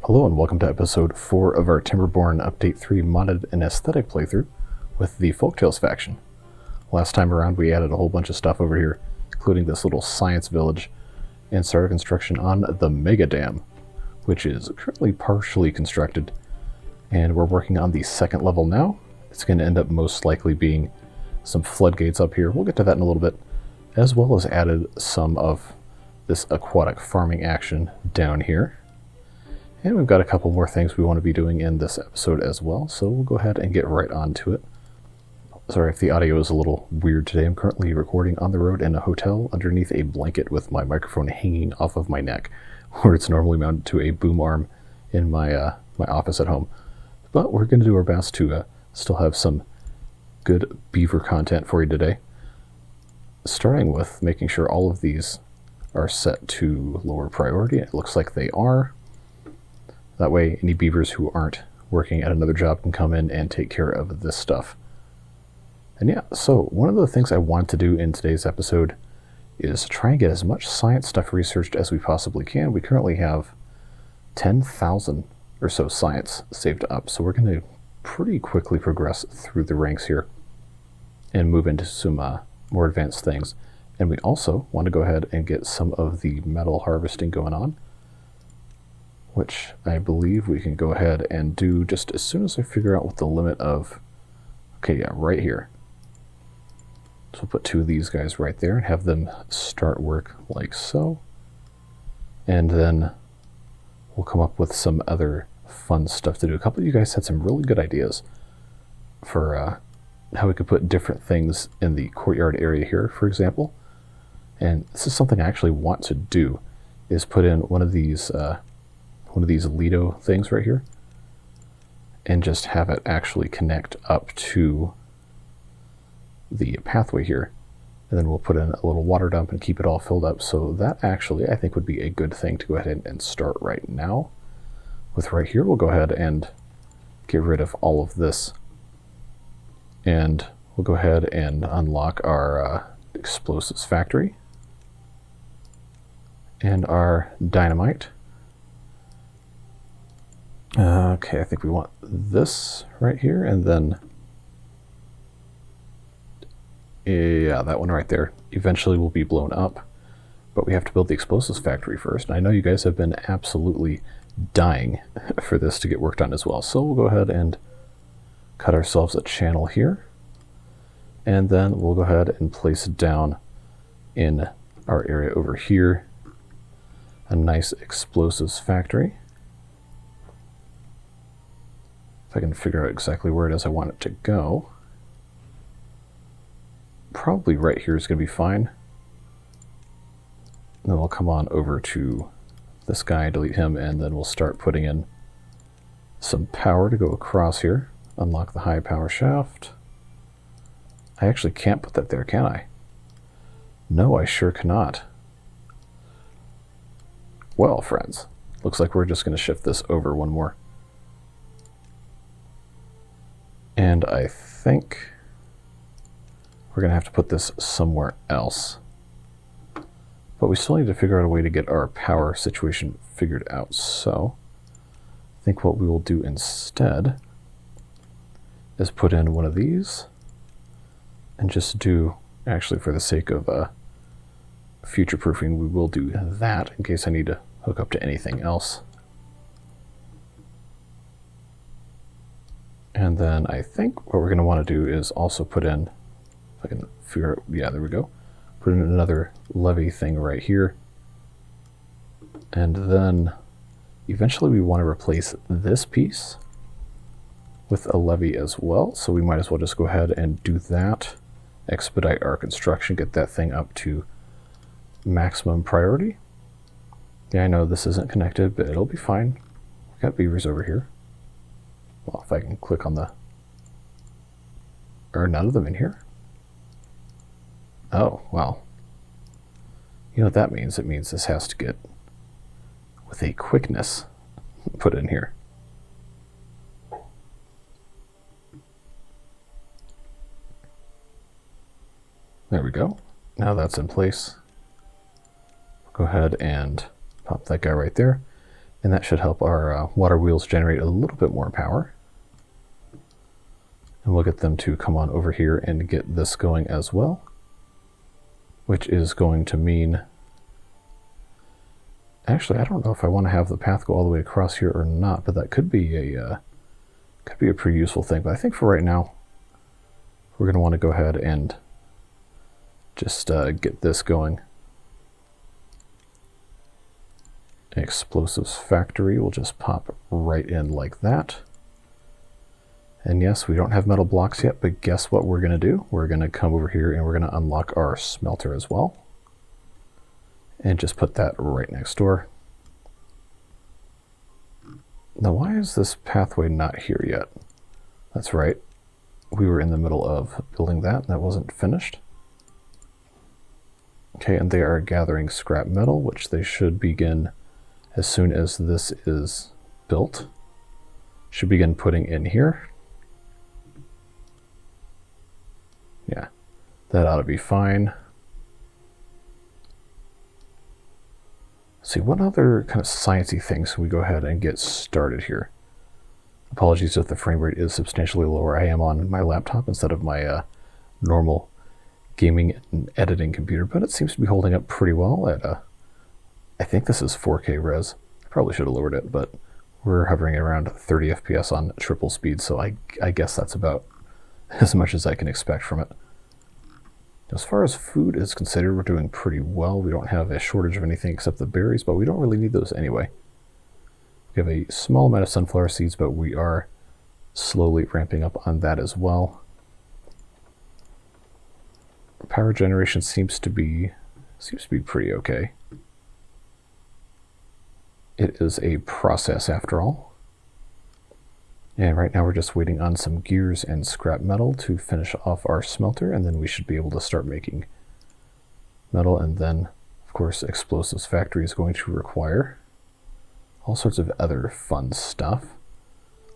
Hello and welcome to episode 4 of our Timberborn Update 3 modded and aesthetic playthrough with the Folktales faction. Last time around we added a whole bunch of stuff over here, including this little science village, and started construction on the Mega Dam, which is currently partially constructed, and we're working on the second level now. It's going to end up most likely being some floodgates up here. We'll get to that in a little bit, as well as added some of this aquatic farming action down here. And we've got a couple more things we want to be doing in this episode as well, so we'll go ahead and get right on to it. Sorry if the audio is a little weird today. I'm currently recording on the road in a hotel underneath a blanket with my microphone hanging off of my neck, where it's normally mounted to a boom arm in my my office at home. But we're going to do our best to still have some good beaver content for you today. Starting with making sure all of these are set to lower priority. It looks like they are. That way, any beavers who aren't working at another job can come in and take care of this stuff. And yeah, so one of the things I want to do in today's episode is try and get as much science stuff researched as we possibly can. We currently have 10,000 or so science saved up, so we're going to pretty quickly progress through the ranks here and move into some more advanced things. And we also want to go ahead and get some of the metal harvesting going on, which I believe we can go ahead and do just as soon as I figure out what the limit of... Okay, yeah, right here. So we'll put two of these guys right there and have them start work like so. And then we'll come up with some other fun stuff to do. A couple of you guys had some really good ideas for how we could put different things in the courtyard area here, for example. And this is something I actually want to do, is put in one of these Lido things right here and just have it actually connect up to the pathway here. And then we'll put in a little water dump and keep it all filled up. So that actually, I think, would be a good thing to go ahead and start right now. With right here, we'll go ahead and get rid of all of this. And we'll go ahead and unlock our explosives factory and our dynamite. Okay, I think we want this right here, and then yeah, that one right there eventually will be blown up, but we have to build the explosives factory first. And I know you guys have been absolutely dying for this to get worked on as well, so we'll go ahead and cut ourselves a channel here, and then we'll go ahead and place down in our area over here a nice explosives factory. If I can figure out exactly where it is I want it to go. Probably right here is going to be fine. Then we'll come on over to this guy, delete him, and then we'll start putting in some power to go across here. Unlock the high power shaft. I actually can't put that there, can I? No, I sure cannot. Well, friends, looks like we're just going to shift this over one more. And I think we're going to have to put this somewhere else. But we still need to figure out a way to get our power situation figured out. So I think what we will do instead is put in one of these and just do, actually for the sake of future-proofing, we will do that in case I need to hook up to anything else. And then I think what we're going to want to do is also put in, if I can figure out, yeah, there we go. Put in another levee thing right here. And then eventually we want to replace this piece with a levee as well. So we might as well just go ahead and do that. Expedite our construction, get that thing up to maximum priority. Yeah, I know this isn't connected, but it'll be fine. We've got beavers over here. Well, if I can click on the... Are none of them in here? Oh, well. You know what that means? It means this has to get, with a quickness, put in here. There we go. Now that's in place. Go ahead and pop that guy right there. And that should help our water wheels generate a little bit more power. And we'll get them to come on over here and get this going as well, which is going to mean, actually, I don't know if I want to have the path go all the way across here or not, but that could be a pretty useful thing. But I think for right now, we're going to want to go ahead and just get this going. Explosives factory will just pop right in like that. And yes, we don't have metal blocks yet, but guess what we're going to do? We're going to come over here and we're going to unlock our smelter as well. And just put that right next door. Now, why is this pathway not here yet? That's right. We were in the middle of building that. That wasn't finished. Okay, and they are gathering scrap metal, which they should begin as soon as this is built. Should begin putting in here. Yeah, that ought to be fine. Let's see, what other kind of sciencey things can we go ahead and get started here? Apologies if the frame rate is substantially lower. I am on my laptop instead of my normal gaming and editing computer, but it seems to be holding up pretty well at I think this is 4K res. I probably should have lowered it, but we're hovering around 30 FPS on triple speed, so I guess that's about as much as I can expect from it. As far as food is considered, we're doing pretty well. We don't have a shortage of anything except the berries, but we don't really need those anyway. We have a small amount of sunflower seeds, but we are slowly ramping up on that as well. Power generation seems to be pretty okay. It is a process after all. And right now we're just waiting on some gears and scrap metal to finish off our smelter, and then we should be able to start making metal. And then, of course, explosives factory is going to require all sorts of other fun stuff,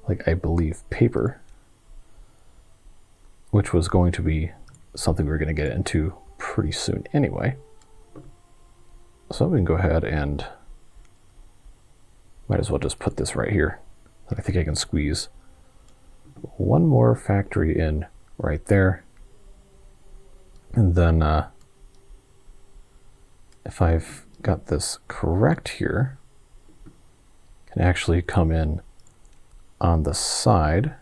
like I believe paper, which was going to be something we were going to get into pretty soon anyway. So we can go ahead and might as well just put this right here. I think I can squeeze one more factory in right there. And then if I've got this correct here, I can actually come in on the side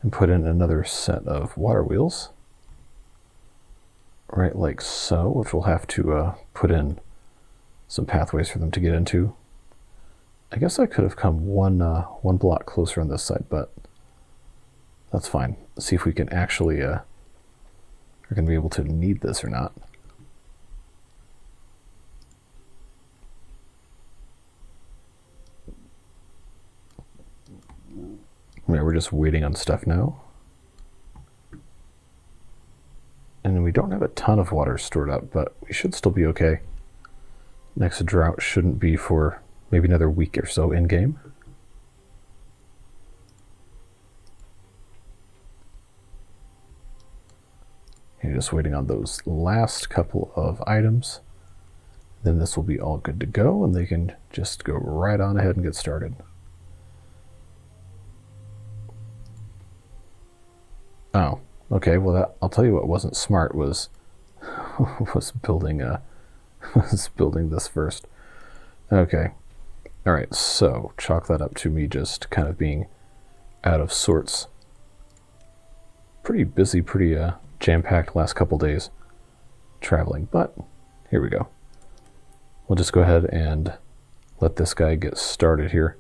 and put in another set of water wheels. Right like so, which we'll have to put in some pathways for them to get into. I guess I could have come one block closer on this side, but that's fine. Let's see if we can actually are going to be able to need this or not. Yeah, we're just waiting on stuff now. And we don't have a ton of water stored up, but we should still be okay. Next drought shouldn't be for maybe another week or so in game. You're just waiting on those last couple of items. Then this will be all good to go, and they can just go right on ahead and get started. Oh, okay. Well, that, I'll tell you what wasn't smart was building this first. Okay. All right, so chalk that up to me just kind of being out of sorts. Pretty busy, pretty jam-packed last couple days traveling, but here we go. We'll just go ahead and let this guy get started here,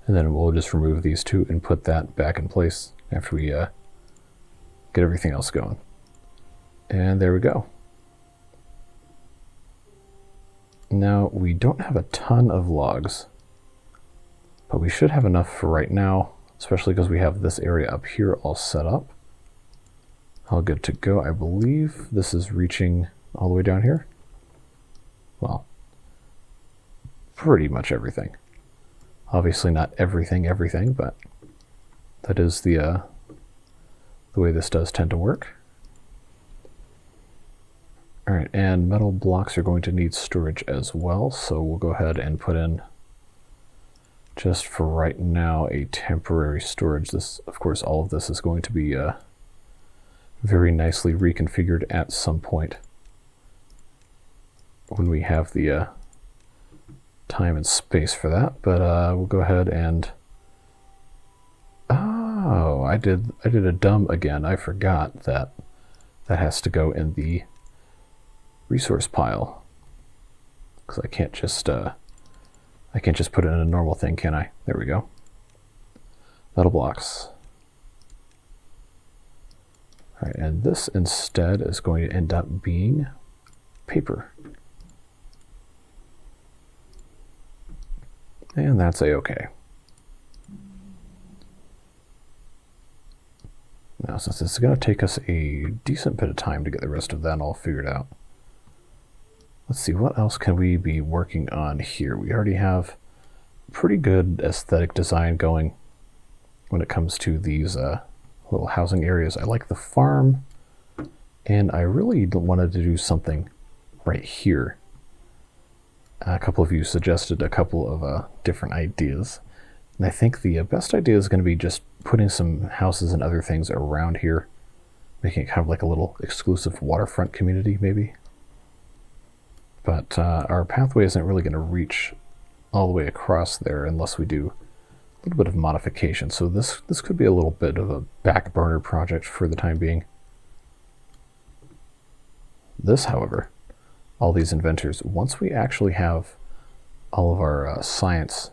and then we'll just remove these two and put that back in place after we get everything else going. And there we go. Now, we don't have a ton of logs, but we should have enough for right now, especially because we have this area up here all set up. All good to go. I believe this is reaching all the way down here. Well, pretty much everything. Obviously not everything, but that is the way this does tend to work. All right, and metal blocks are going to need storage as well, so we'll go ahead and put in just for right now a temporary storage. This, of course, all of this is going to be very nicely reconfigured at some point when we have the time and space for that. But we'll go ahead and I did a dumb again. I forgot that has to go in the resource pile, because I can't just put it in a normal thing, can I? There we go. Metal blocks. All right, and this instead is going to end up being paper. And that's a-okay. Now, since it's going to take us a decent bit of time to get the rest of that all figured out, let's see, what else can we be working on here? We already have pretty good aesthetic design going when it comes to these little housing areas. I like the farm, and I really wanted to do something right here. A couple of you suggested a couple of different ideas, and I think the best idea is going to be just putting some houses and other things around here, making it kind of like a little exclusive waterfront community, maybe. But our pathway isn't really going to reach all the way across there unless we do a little bit of modification. So this could be a little bit of a back burner project for the time being. This, however, all these inventors, once we actually have all of our science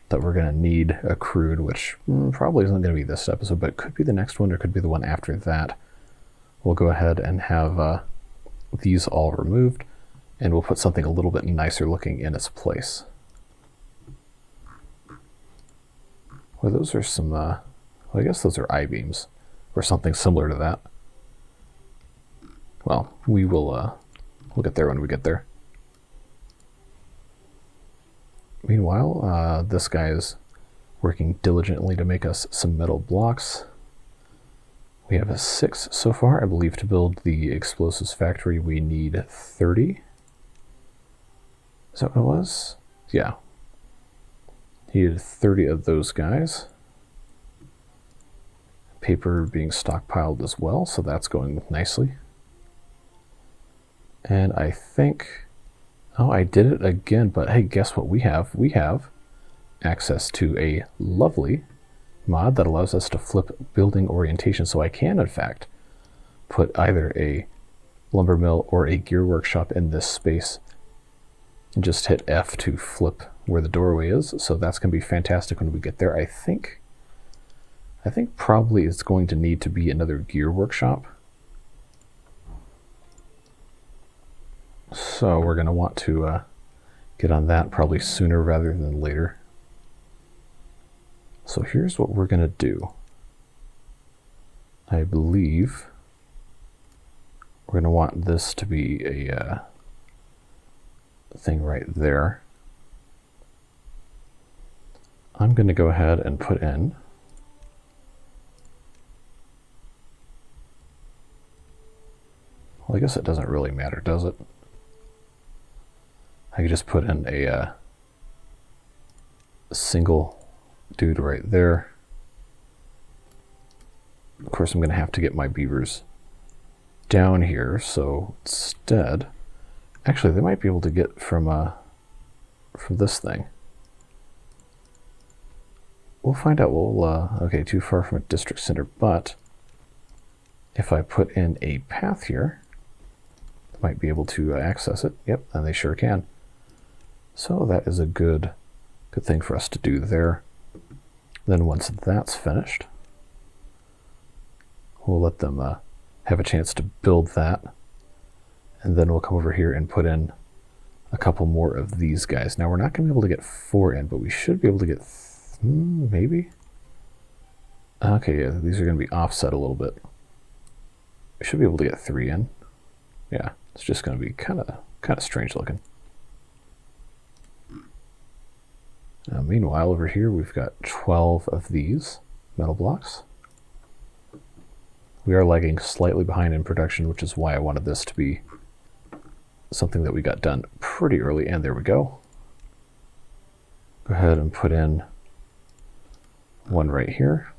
that we're going to need accrued, which probably isn't going to be this episode, but it could be the next one or could be the one after that, we'll go ahead and have these all removed, and we'll put something a little bit nicer looking in its place. Well, those are some, well, I guess those are I-beams, or something similar to that. Well, we will, we'll get there when we get there. Meanwhile, this guy is working diligently to make us some metal blocks. We have a 6 so far. I believe to build the explosives factory we need 30. Is that what it was? Yeah. He had 30 of those guys. Paper being stockpiled as well, so that's going nicely. And I think, oh, I did it again, but hey, guess what we have? We have access to a lovely mod that allows us to flip building orientation, so I can, in fact, put either a lumber mill or a gear workshop in this space and just hit F to flip where the doorway is. So that's going to be fantastic when we get there. I think probably it's going to need to be another gear workshop. So we're going to want to get on that probably sooner rather than later. So here's what we're going to do. I believe we're going to want this to be a thing right there. I'm going to go ahead and put in well, I guess it doesn't really matter, does it? I could just put in a single dude right there. Of course, I'm going to have to get my beavers down here, so instead, actually, they might be able to get from this thing. We'll find out. We'll okay, too far from a district center, but if I put in a path here, they might be able to access it. Yep, and they sure can. So that is a good thing for us to do there. Then once that's finished, we'll let them have a chance to build that, and then we'll come over here and put in a couple more of these guys. Now we're not going to be able to get 4 in, but we should be able to get maybe. Okay, yeah, these are going to be offset a little bit. We should be able to get 3 in. Yeah, it's just going to be kind of strange looking. Now, meanwhile, over here we've got 12 of these metal blocks. We are lagging slightly behind in production, which is why I wanted this to be something that we got done pretty early, and there we go. Go ahead and put in one right here.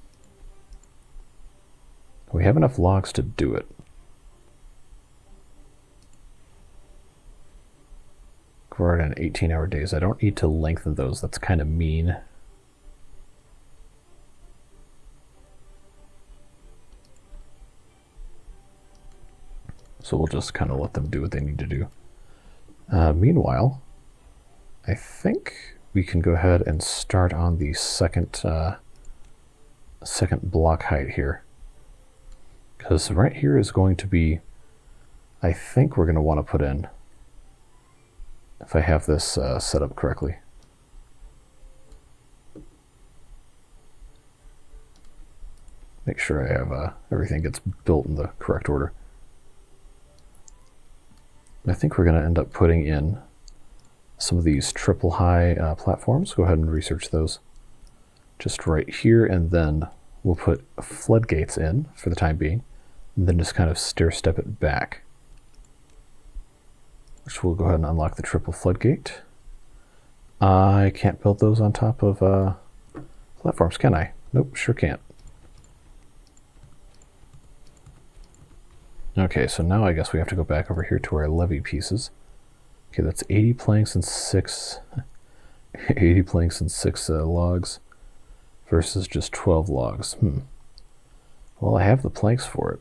We have enough logs to do it. We're at an 18-hour days. I don't need to lengthen those. That's kind of mean. So we'll just kind of let them do what they need to do. Meanwhile, I think we can go ahead and start on the second block height here. Because right here is going to be, I think we're going to want to put in, if I have this set up correctly. Make sure I have everything gets built in the correct order. I think we're going to end up putting in some of these triple high platforms. Go ahead and research those. Just right here, and then we'll put floodgates in for the time being, and then just kind of stair step it back. Which we'll go ahead and unlock the triple floodgate. I can't build those on top of platforms, can I? Nope, sure can't. Okay, so now I guess we have to go back over here to our levee pieces. Okay, that's 80 planks and 6 80 planks and 6 logs versus just 12 logs. Well, I have the planks for it.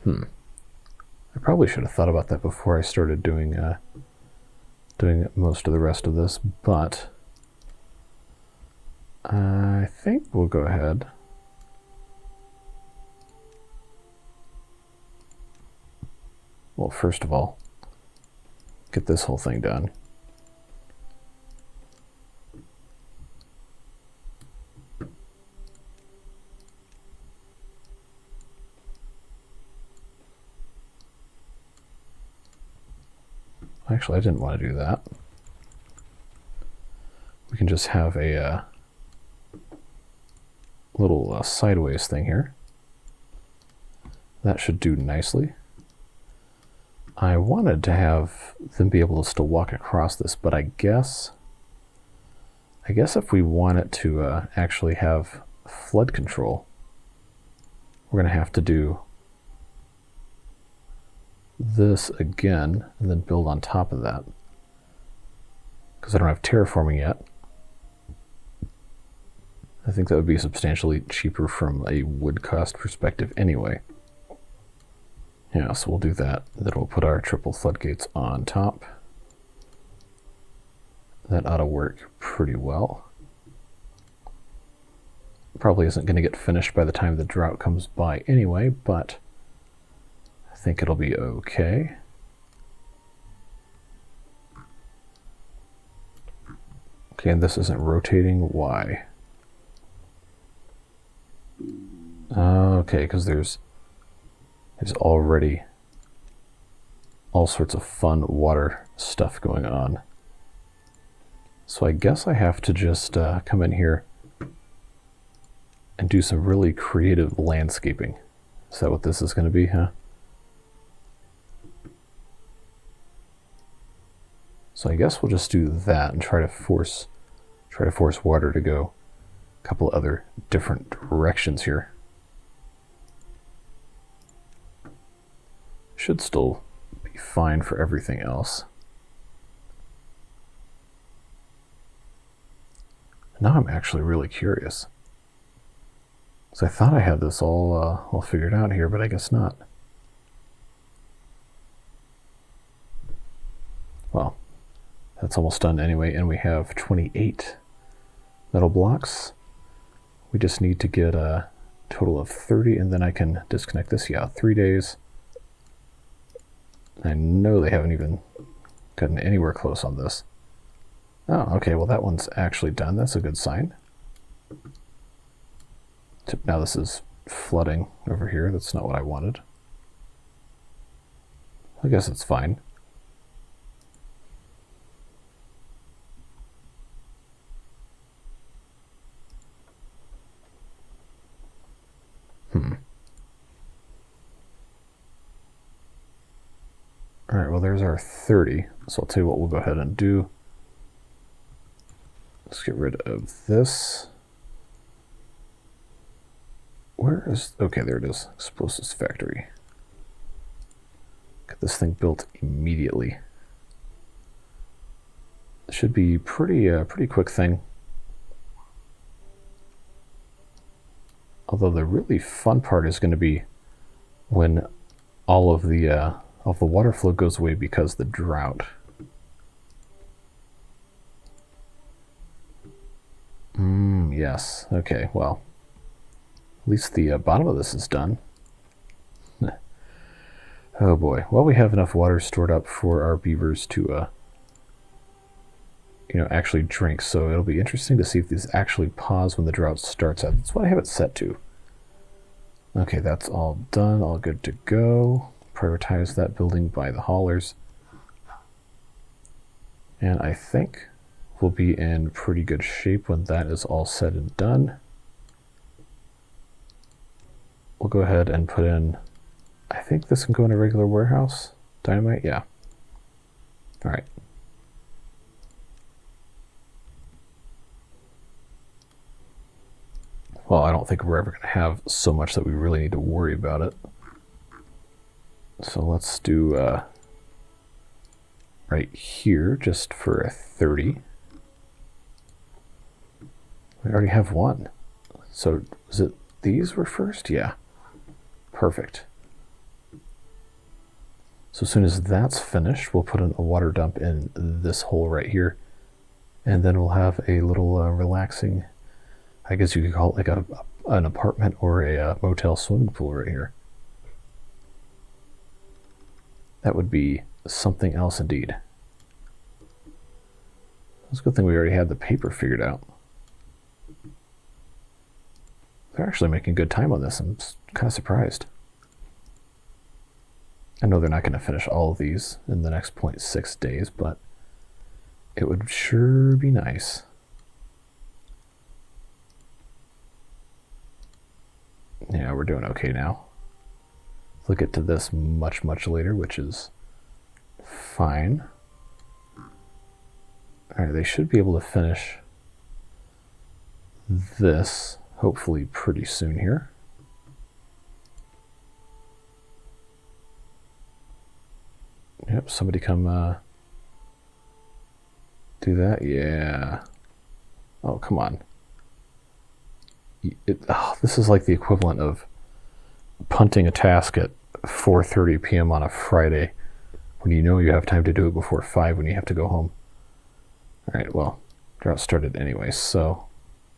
I probably should have thought about that before I started doing most of the rest of this, but I think we'll go ahead. Well, first of all, get this whole thing done. Actually, I didn't want to do that. We can just have a little sideways thing here. That should do nicely. I wanted to have them be able to still walk across this, but I guess if we want it to actually have flood control, we're going to have to do this again and then build on top of that, because I don't have terraforming yet. I think that would be substantially cheaper from a wood cost perspective anyway. Yeah, so we'll do that. Then we'll put our triple floodgates on top. That ought to work pretty well. Probably isn't going to get finished by the time the drought comes by anyway, but I think it'll be okay. Okay, and this isn't rotating. Why? Okay, because there's already all sorts of fun water stuff going on. So I guess I have to just come in here and do some really creative landscaping. Is that what this is going to be, huh? So I guess we'll just do that and try to force water to go a couple other different directions here. Should still be fine for everything else. Now I'm actually really curious. So I thought I had this all figured out here, but I guess not. Well, that's almost done anyway, and we have 28 metal blocks. We just need to get a total of 30, and then I can disconnect this. Yeah, 3 days. I know they haven't even gotten anywhere close on this. Oh, okay, well that one's actually done. That's a good sign. Now this is flooding over here. That's not what I wanted. I guess it's fine. All right, well, there's our 30. So I'll tell you what we'll go ahead and do. Let's get rid of this. Where is... Okay, there it is. Explosives factory. Get this thing built immediately. It should be pretty quick thing. Although the really fun part is going to be when all of the water flow goes away because of the drought. Yes. Okay, well, at least the bottom of this is done. Oh boy. Well, we have enough water stored up for our beavers to, actually drink. So it'll be interesting to see if these actually pause when the drought starts. That's what I have it set to. Okay, that's all done. All good to go. Prioritize that building by the haulers. And I think we'll be in pretty good shape when that is all said and done. We'll go ahead and put in, I think this can go in a regular warehouse. Dynamite, yeah. All right. Well, I don't think we're ever going to have so much that we really need to worry about it. So let's do right here, just for a 30. We already have one. So was it these were first? Yeah. Perfect. So as soon as that's finished, we'll put in a water dump in this hole right here. And then we'll have a little relaxing, I guess you could call it like an apartment or a motel swimming pool right here. That would be something else indeed. It's a good thing we already had the paper figured out. They're actually making good time on this. I'm kind of surprised. I know they're not going to finish all of these in the next 0.6 days, but it would sure be nice. Yeah, we're doing okay now. We'll get to this much later, which is fine. All right, they should be able to finish this hopefully pretty soon here. Yep, somebody come do that. Yeah. Oh, come on. This is like the equivalent of punting a task at 4:30 p.m. on a Friday when you know you have time to do it before 5 when you have to go home. All right, well, drought started anyway, so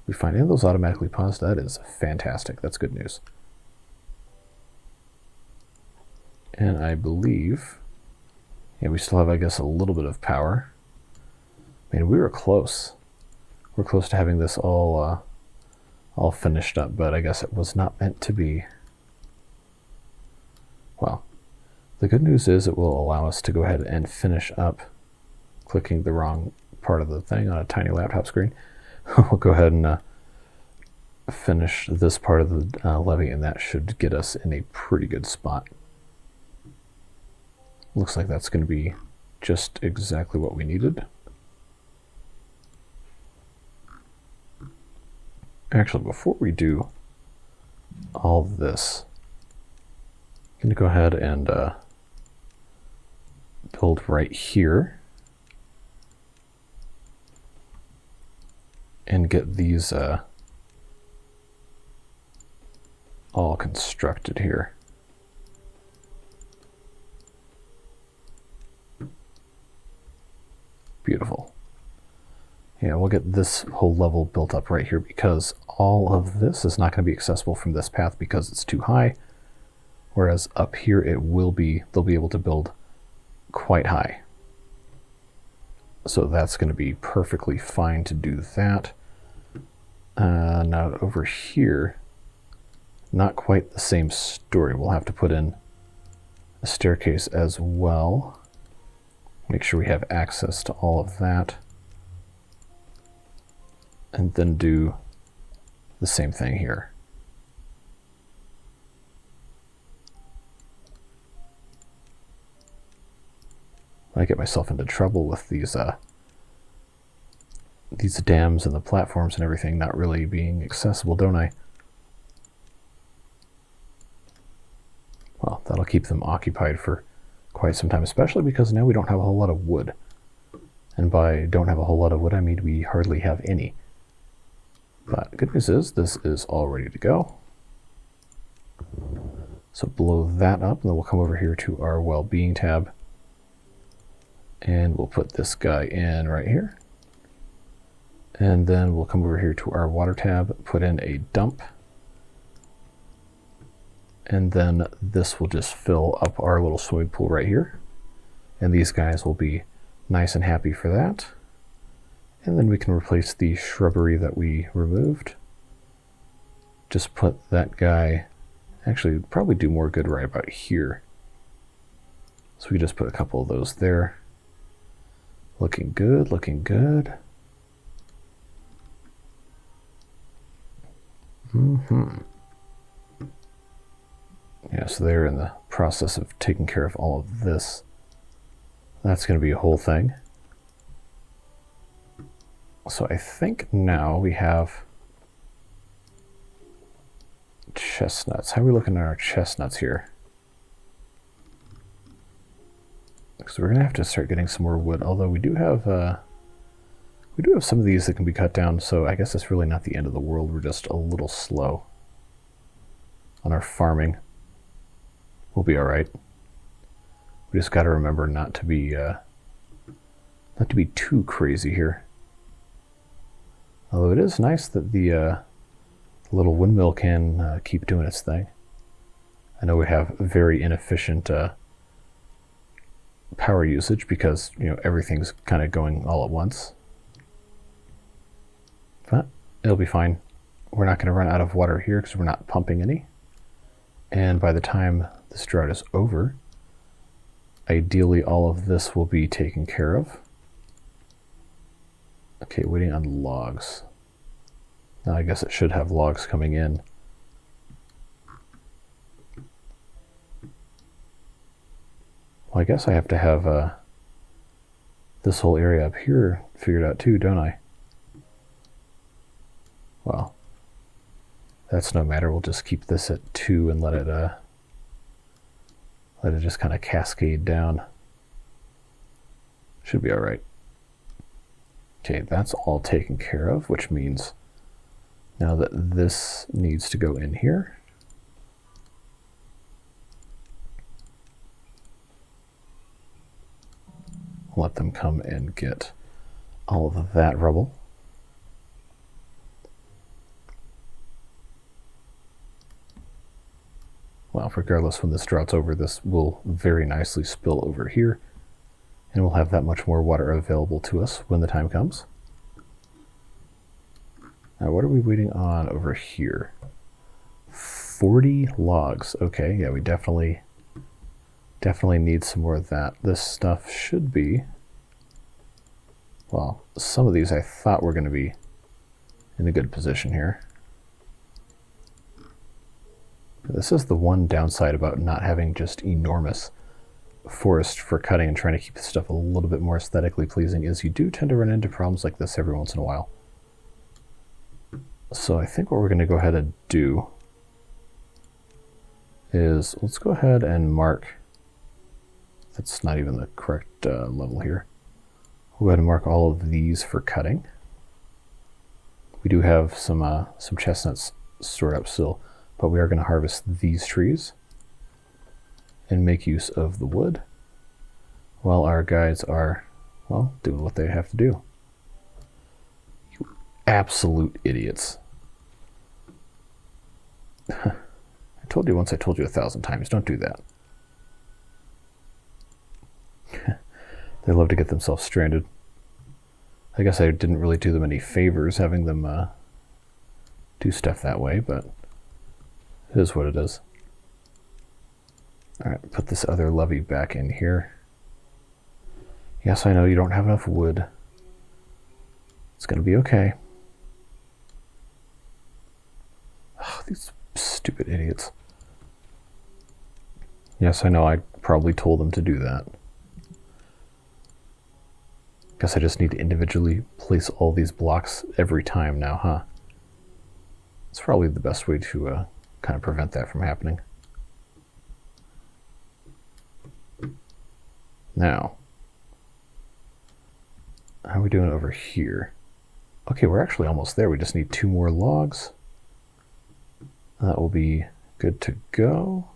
we find any of those automatically paused. That is fantastic. That's good news. And I believe, yeah, we still have, I guess, a little bit of power. I mean, we were close. We're close to having this all finished up, but I guess it was not meant to be. Well, the good news is it will allow us to go ahead and finish up clicking the wrong part of the thing on a tiny laptop screen. We'll go ahead and finish this part of the levee, and that should get us in a pretty good spot. Looks like that's going to be just exactly what we needed. Actually, before we do all this, I'm going to go ahead and build right here and get these all constructed here. Beautiful. Yeah, we'll get this whole level built up right here because all of this is not going to be accessible from this path because it's too high. Whereas up here it will be, they'll be able to build quite high. So that's going to be perfectly fine to do that. Now over here, not quite the same story. We'll have to put in a staircase as well. Make sure we have access to all of that. And then do the same thing here. I get myself into trouble with these these dams and the platforms and everything not really being accessible, don't I? Well, that'll keep them occupied for quite some time, especially because now we don't have a whole lot of wood. And by don't have a whole lot of wood, I mean we hardly have any. But good news is this is all ready to go. So blow that up, and then we'll come over here to our well-being tab. And we'll put this guy in right here. And then we'll come over here to our water tab, put in a dump. And then this will just fill up our little swimming pool right here. And these guys will be nice and happy for that. And then we can replace the shrubbery that we removed. Just put that guy, actually probably do more good right about here. So we just put a couple of those there. Looking good, looking good. Yeah, so they're in the process of taking care of all of this. That's going to be a whole thing. So I think now we have chestnuts. How are we looking at our chestnuts here? Because we're going to have to start getting some more wood, although we do have some of these that can be cut down, so I guess it's really not the end of the world. We're just a little slow on our farming. We'll be all right. We just got to remember not to be too crazy here. Although it is nice that the little windmill can keep doing its thing. I know we have very inefficient power usage because everything's kind of going all at once. But it'll be fine. We're not going to run out of water here because we're not pumping any. And by the time this drought is over, ideally all of this will be taken care of. Okay, waiting on logs. Now I guess it should have logs coming in. Well, I guess I have to have this whole area up here figured out too, don't I? Well, that's no matter. We'll just keep this at 2 and let it just kind of cascade down. Should be all right. Okay, that's all taken care of, which means now that this needs to go in here. Let them come and get all of that rubble. Well, regardless, when this drought's over, this will very nicely spill over here, and we'll have that much more water available to us when the time comes. Now, what are we waiting on over here? 40 logs. Okay, yeah, we definitely need some more of that. This stuff should be, well, some of these I thought were going to be in a good position here. This is the one downside about not having just enormous forest for cutting and trying to keep the stuff a little bit more aesthetically pleasing, is you do tend to run into problems like this every once in a while. So I think what we're going to go ahead and do is, let's go ahead and mark, that's not even the correct level here. We'll go ahead and mark all of these for cutting. We do have some chestnuts stored up still, but we are going to harvest these trees and make use of the wood while our guys are, well, doing what they have to do. You absolute idiots. I told you once, I told you 1,000 times, don't do that. They love to get themselves stranded. I guess I didn't really do them any favors having them do stuff that way, but it is what it is. All right, put this other levee back in here. Yes, I know you don't have enough wood. It's going to be okay. Oh, these stupid idiots. Yes, I know I probably told them to do that. Guess I just need to individually place all these blocks every time now, huh? It's probably the best way to kind of prevent that from happening. Now, how are we doing over here? Okay, we're actually almost there. We just need 2 more logs. That will be good to go.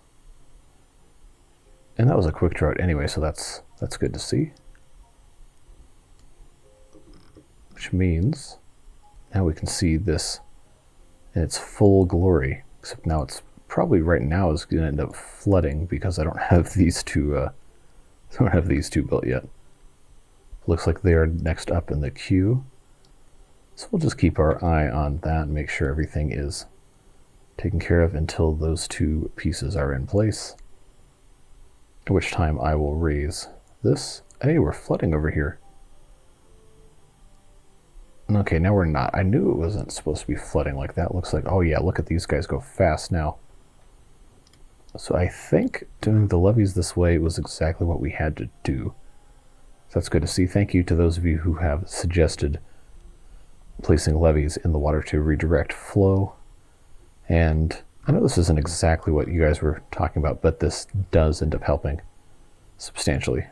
And that was a quick drought anyway, so that's good to see. Which means now we can see this in its full glory. Except now it's probably right now is going to end up flooding because I don't have these two. Don't have these two built yet. Looks like they are next up in the queue. So we'll just keep our eye on that and make sure everything is taken care of until those 2 pieces are in place. At which time I will raise this. Hey, we're flooding over here. Okay, now we're not. I knew it wasn't supposed to be flooding like that. Looks like, oh yeah, look at these guys go fast now. So I think doing the levees this way was exactly what we had to do. So that's good to see. Thank you to those of you who have suggested placing levees in the water to redirect flow. And I know this isn't exactly what you guys were talking about, but this does end up helping substantially.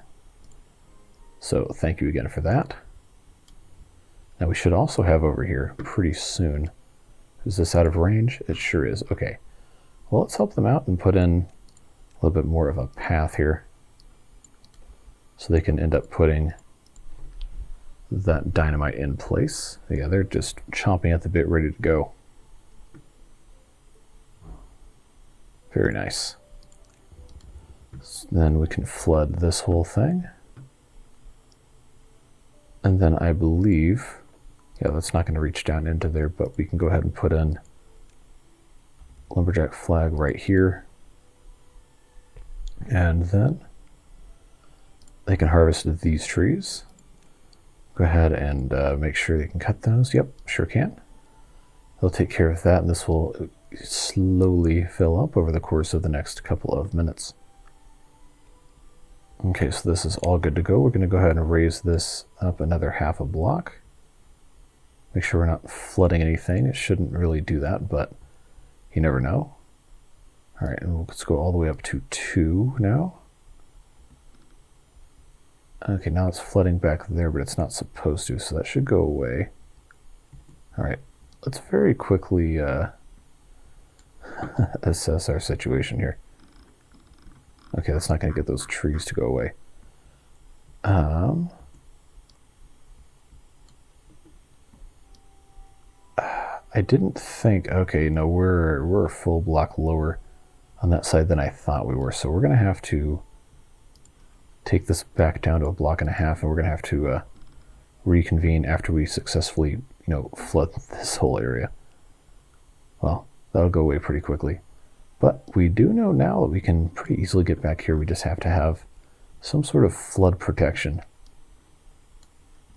So thank you again for that. Now we should also have over here pretty soon. Is this out of range? It sure is. Okay. Well, let's help them out and put in a little bit more of a path here so they can end up putting that dynamite in place. Yeah, they're just chomping at the bit, ready to go. Very nice. So then we can flood this whole thing. And then I believe, yeah, that's not going to reach down into there, but we can go ahead and put in lumberjack flag right here. And then they can harvest these trees. Go ahead and make sure they can cut those. Yep, sure can. They'll take care of that, and this will slowly fill up over the course of the next couple of minutes. Okay, so this is all good to go. We're going to go ahead and raise this up another half a block. Make sure we're not flooding anything. It shouldn't really do that, but you never know. All right, and let's go all the way up to 2 now. Okay, now it's flooding back there, but it's not supposed to, so that should go away. All right, let's very quickly assess our situation here. Okay, that's not going to get those trees to go away. I didn't think. Okay, no, we're a full block lower on that side than I thought we were, so we're going to have to take this back down to a block and a half, and we're going to have to reconvene after we successfully, flood this whole area. Well, that'll go away pretty quickly. But we do know now that we can pretty easily get back here. We just have to have some sort of flood protection.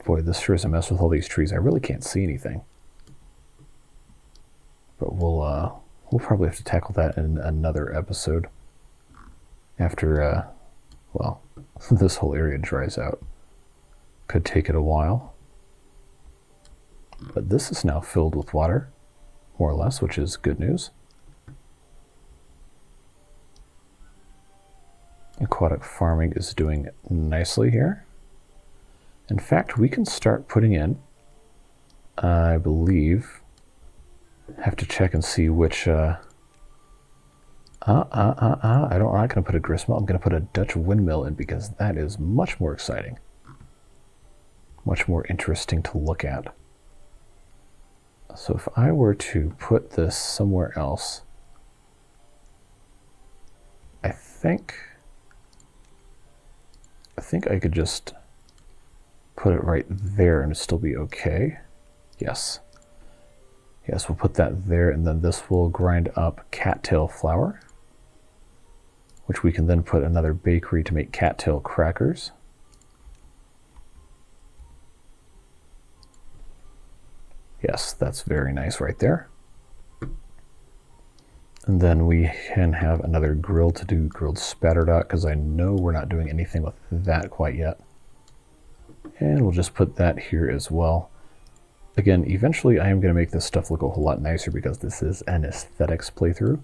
Boy, this sure is a mess with all these trees. I really can't see anything. But we'll probably have to tackle that in another episode after, well, this whole area dries out. Could take it a while. But this is now filled with water, more or less, which is good news. Aquatic farming is doing nicely here. In fact, we can start putting in, I believe, have to check and see which, I'm not going to put a grist mill, I'm going to put a Dutch windmill in because that is much more exciting. Much more interesting to look at. So if I were to put this somewhere else, I think I could just put it right there and it'd still be okay. Yes. Yes, we'll put that there, and then this will grind up cattail flour, which we can then put another bakery to make cattail crackers. Yes, that's very nice right there. And then we can have another grill to do grilled spatterdock, because I know we're not doing anything with that quite yet. And we'll just put that here as well. Again, eventually I am going to make this stuff look a whole lot nicer because this is an aesthetics playthrough,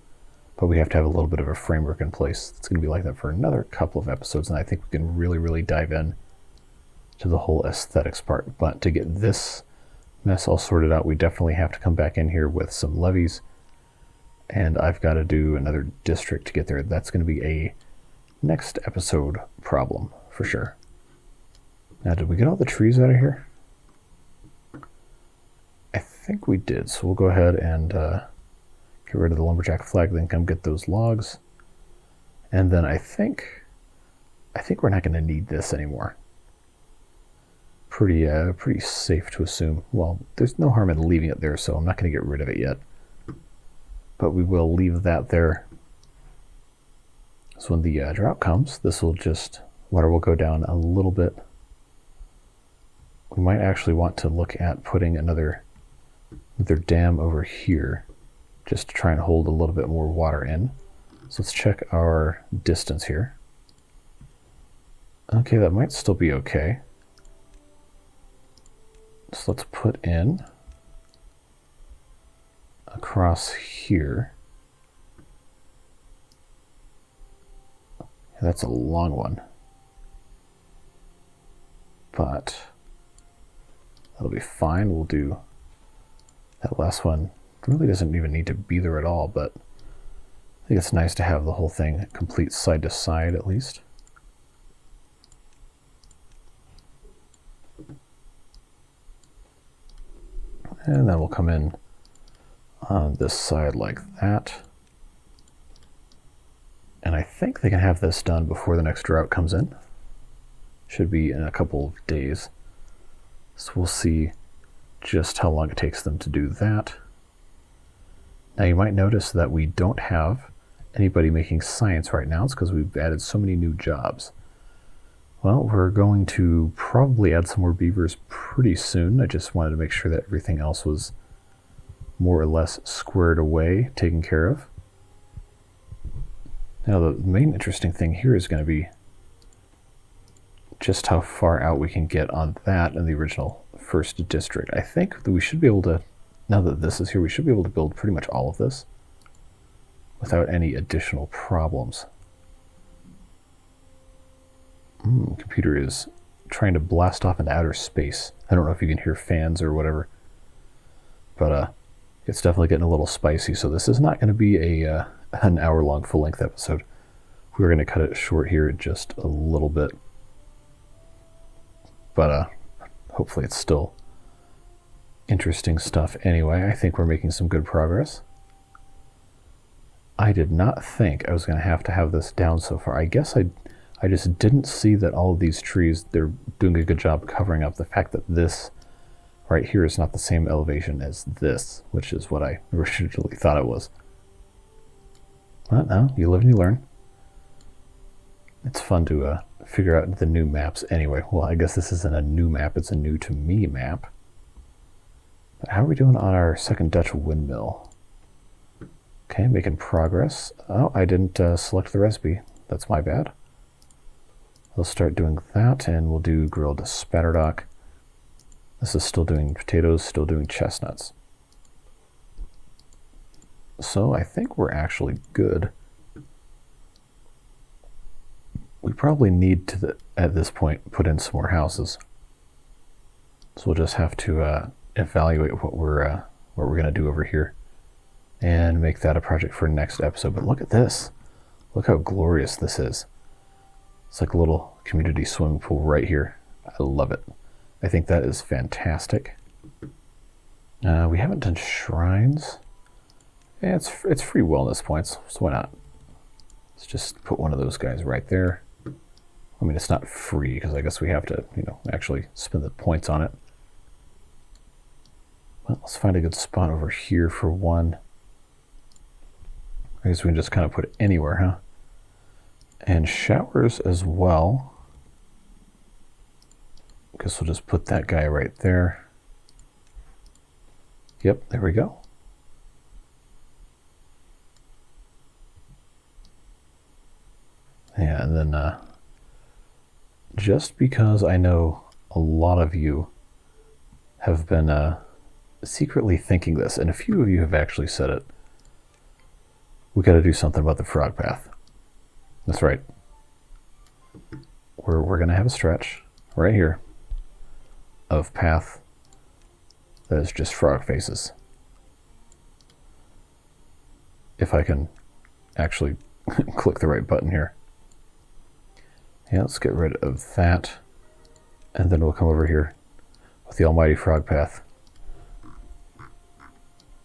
but we have to have a little bit of a framework in place. It's going to be like that for another couple of episodes, and I think we can really dive in to the whole aesthetics part. But to get this mess all sorted out, we definitely have to come back in here with some levees, and I've got to do another district to get there. That's going to be a next episode problem for sure. Now, did we get all the trees out of here? I think we did, so we'll go ahead and get rid of the lumberjack flag, then come get those logs. And then I think we're not going to need this anymore. Pretty safe to assume. Well, there's no harm in leaving it there, so I'm not going to get rid of it yet. But we will leave that there. So when the drought comes, this will just, water will go down a little bit. We might actually want to look at putting another dam over here just to try and hold a little bit more water in. So let's check our distance here. Okay, that might still be okay. So let's put in across here. That's a long one, but that'll be fine. We'll do that last one. Really doesn't even need to be there at all, but I think it's nice to have the whole thing complete side to side at least. And then we'll come in on this side like that. And I think they can have this done before the next drought comes in. Should be in a couple of days. So we'll see just how long it takes them to do that. Now you might notice that we don't have anybody making science right now. It's because we've added so many new jobs. Well, we're going to probably add some more beavers pretty soon. I just wanted to make sure that everything else was more or less squared away, taken care of. Now the main interesting thing here is going to be just how far out we can get on that in the original first district. I think that we should be able to, now that this is here, we should be able to build pretty much all of this without any additional problems. Computer is trying to blast off into outer space. I don't know if you can hear fans or whatever, but it's definitely getting a little spicy. So this is not going to be an hour-long full-length episode. We're going to cut it short here just a little bit, but hopefully it's still interesting stuff anyway. I think we're making some good progress. I did not think I was going to have this down so far. I guess I just didn't see that all of these trees, they're doing a good job covering up the fact that this right here is not the same elevation as this, which is what I originally thought it was. But no, you live and you learn. It's fun to figure out the new maps anyway. Well, I guess this isn't a new map, it's a new to me map. But how are we doing on our second Dutch windmill? Okay, making progress. Oh, I didn't select the recipe. That's my bad. We'll start doing that, and we'll do grilled spatterdock. This is still doing potatoes, still doing chestnuts. So I think we're actually good. We probably need to, at this point, put in some more houses. So we'll just have to evaluate what we're going to do over here and make that a project for next episode. But look at this. Look how glorious this is. It's like a little community swimming pool right here. I love it. I think that is fantastic. We haven't done shrines. Yeah, it's free wellness points, so why not? Let's just put one of those guys right there. I mean, it's not free because I guess we have to, actually spend the points on it. Well, let's find a good spot over here for one. I guess we can just kind of put it anywhere, huh? And showers as well. Guess we'll just put that guy right there. Yep, there we go. Yeah, and then just because I know a lot of you have been secretly thinking this, and a few of you have actually said it. We got to do something about the frog path. That's right. We're going to have a stretch right here of path that is just frog faces. If I can actually click the right button here. Yeah, let's get rid of that. And then we'll come over here with the almighty frog path.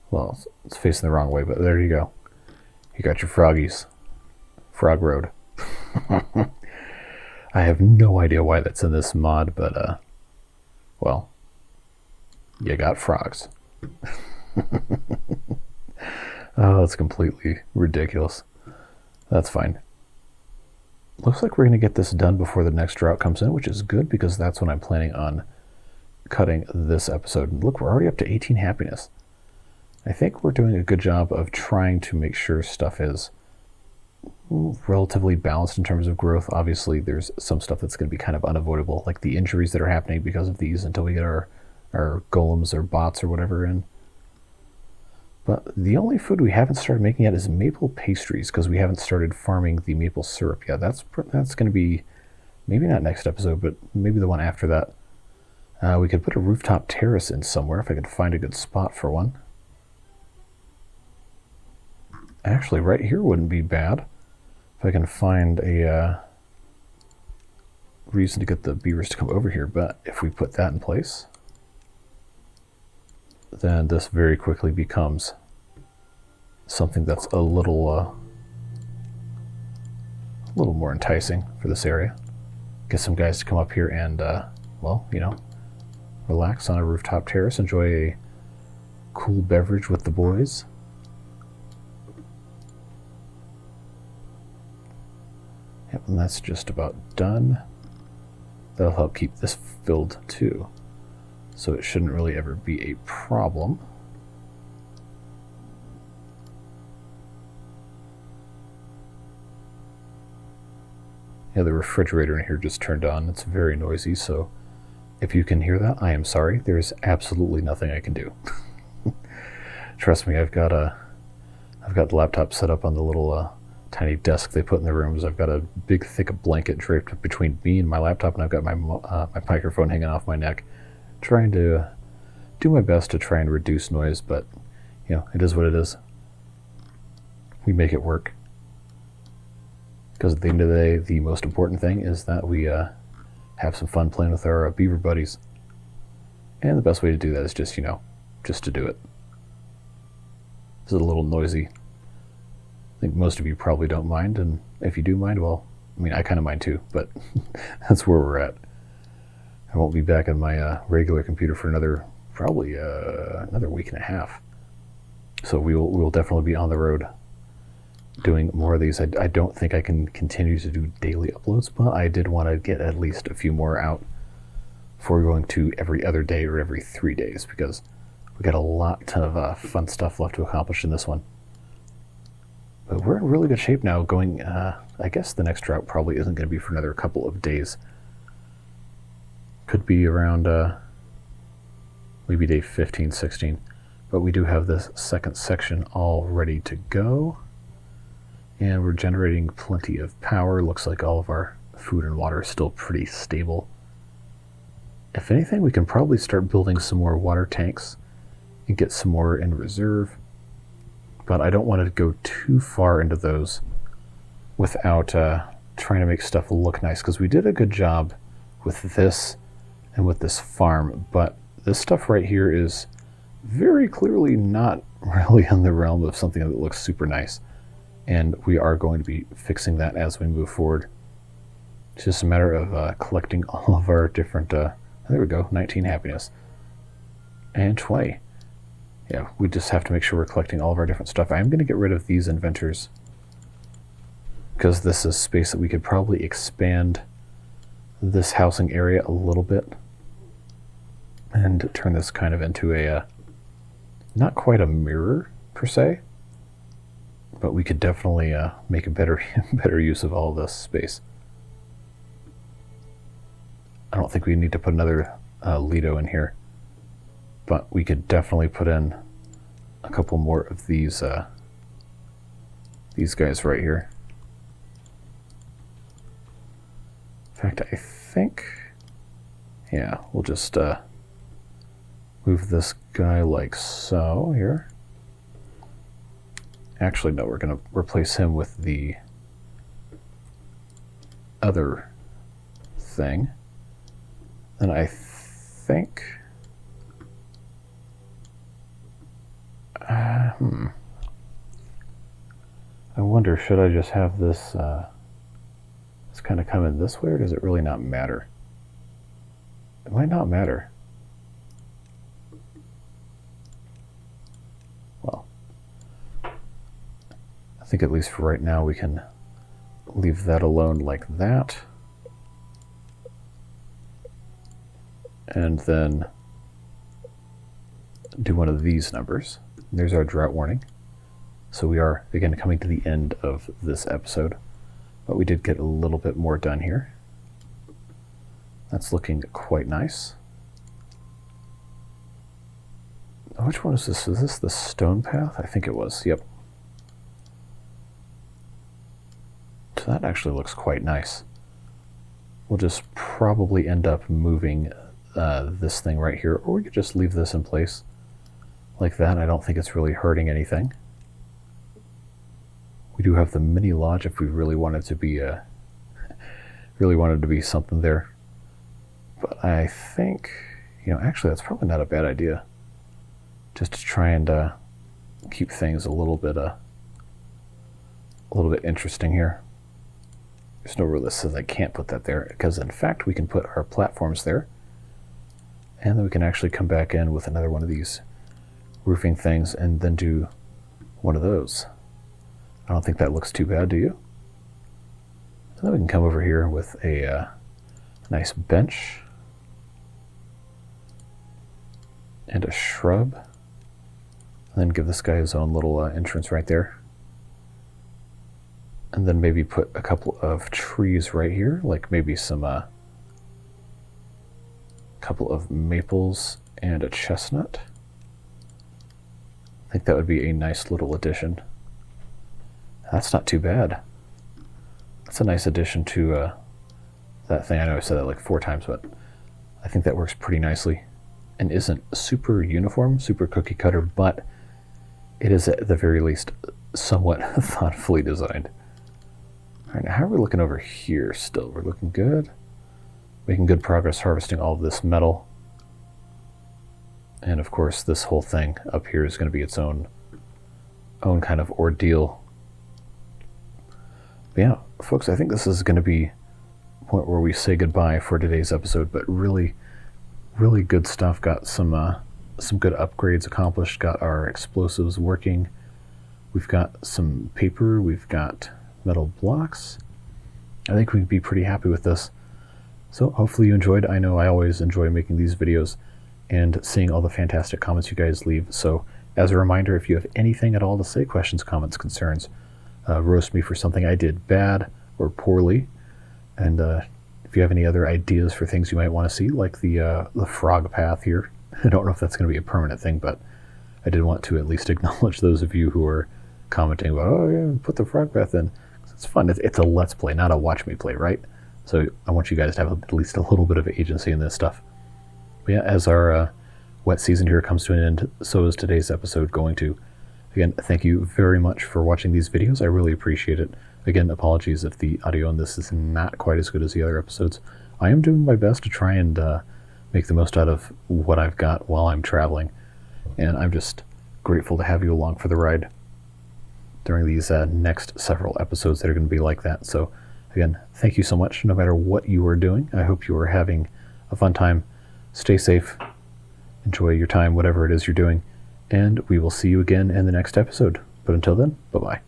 Well, it's facing the wrong way, but there you go. You got your froggies. Frog Road. I have no idea why that's in this mod, but, well, you got frogs. Oh, it's completely ridiculous. That's fine. Looks like we're going to get this done before the next drought comes in, which is good because that's when I'm planning on cutting this episode. And look, we're already up to 18 happiness. I think we're doing a good job of trying to make sure stuff is relatively balanced in terms of growth. Obviously, there's some stuff that's going to be kind of unavoidable, like the injuries that are happening because of these until we get our golems or bots or whatever in. But the only food we haven't started making yet is maple pastries, because we haven't started farming the maple syrup yet. That's going to be maybe not next episode, but maybe the one after that. We could put a rooftop terrace in somewhere if I could find a good spot for one. Actually, right here wouldn't be bad if I can find a reason to get the beavers to come over here. But if we put that in place, then this very quickly becomes something that's a little more enticing for this area. Get some guys to come up here and, well, you know, relax on a rooftop terrace, enjoy a cool beverage with the boys. Yep, and that's just about done. That'll help keep this filled too. So it shouldn't really ever be a problem. Yeah, the refrigerator in here just turned on. It's very noisy, so if you can hear that, I am sorry. There's absolutely nothing I can do. Trust me, I've got the laptop set up on the little tiny desk they put in the rooms. I've got a big thick blanket draped between me and my laptop, and I've got my microphone hanging off my neck, trying to do my best to try and reduce noise, but you know, it is what it is. We make it work. Because at the end of the day, the most important thing is that we have some fun playing with our beaver buddies. And the best way to do that is just, you know, just to do it. This is a little noisy. I think most of you probably don't mind, and if you do mind, well, I mean, I kind of mind too, but that's where we're at. I won't be back on my regular computer for probably another week and a half. So we will definitely be on the road doing more of these. I don't think I can continue to do daily uploads, but I did want to get at least a few more out before going to every other day or every 3 days, because we got a lot of fun stuff left to accomplish in this one. But we're in really good shape now going, I guess the next drought probably isn't going to be for another couple of days. Could be around maybe day 15, 16. But we do have this second section all ready to go. And we're generating plenty of power. Looks like all of our food and water is still pretty stable. If anything, we can probably start building some more water tanks and get some more in reserve. But I don't want to go too far into those without trying to make stuff look nice, because we did a good job with this and with this farm, but this stuff right here is very clearly not really in the realm of something that looks super nice, and we are going to be fixing that as we move forward. It's just a matter of collecting all of our different, there we go, 19 happiness, and 20. Yeah, we just have to make sure we're collecting all of our different stuff. I'm going to get rid of these inventors, because this is space that we could probably expand this housing area a little bit and turn this kind of into a, not quite a mirror per se, but we could definitely make a better use of all this space. I don't think we need to put another Lido in here, but we could definitely put in a couple more of these guys right here. In fact, I think, yeah, we'll just move this guy like so here. Actually, no, we're going to replace him with the other thing. And I think, I wonder, should I just have this kind of come in this way, or does it really not matter? It might not matter. Well, I think at least for right now we can leave that alone like that. And then do one of these numbers. There's our drought warning. So we are, again, coming to the end of this episode. But we did get a little bit more done here. That's looking quite nice. Which one is this? Is this the stone path? I think it was. Yep. So that actually looks quite nice. We'll just probably end up moving this thing right here, or we could just leave this in place like that. I don't think it's really hurting anything. We do have the mini lodge if we really wanted to be something there. But I think, actually that's probably not a bad idea. Just to try and keep things a little bit interesting here. There's no rule that says I can't put that there, because in fact we can put our platforms there, and then we can actually come back in with another one of these roofing things and then do one of those. I don't think that looks too bad, do you? And then we can come over here with a nice bench and a shrub, and then give this guy his own little entrance right there. And then maybe put a couple of trees right here, like maybe some couple of maples and a chestnut. I think that would be a nice little addition. That's not too bad. That's a nice addition to that thing. I know I said that like 4 times, but I think that works pretty nicely and isn't super uniform, super cookie cutter, but it is at the very least somewhat thoughtfully designed. All right, now how are we looking over here still? We're looking good. Making good progress harvesting all of this metal. And of course, this whole thing up here is going to be its own kind of ordeal. But yeah, folks, I think this is going to be the point where we say goodbye for today's episode, but really, really good stuff. Got some good upgrades accomplished, got our explosives working. We've got some paper, we've got metal blocks. I think we'd be pretty happy with this. So hopefully you enjoyed. I know I always enjoy making these videos and seeing all the fantastic comments you guys leave. So as a reminder, if you have anything at all to say, questions, comments, concerns, roast me for something I did bad or poorly. And if you have any other ideas for things you might want to see, like the frog path here. I don't know if that's going to be a permanent thing, but I did want to at least acknowledge those of you who are commenting about, oh yeah, put the frog path in. It's fun. It's a let's play, not a watch me play, right? So I want you guys to have at least a little bit of agency in this stuff. But yeah, as our wet season here comes to an end, so is today's episode going to. Again, thank you very much for watching these videos. I really appreciate it. Again, apologies if the audio on this is not quite as good as the other episodes. I am doing my best to try and make the most out of what I've got while I'm traveling. And I'm just grateful to have you along for the ride during these next several episodes that are going to be like that. So again, thank you so much. No matter what you are doing, I hope you are having a fun time. Stay safe. Enjoy your time, whatever it is you're doing. And we will see you again in the next episode. But until then, bye-bye.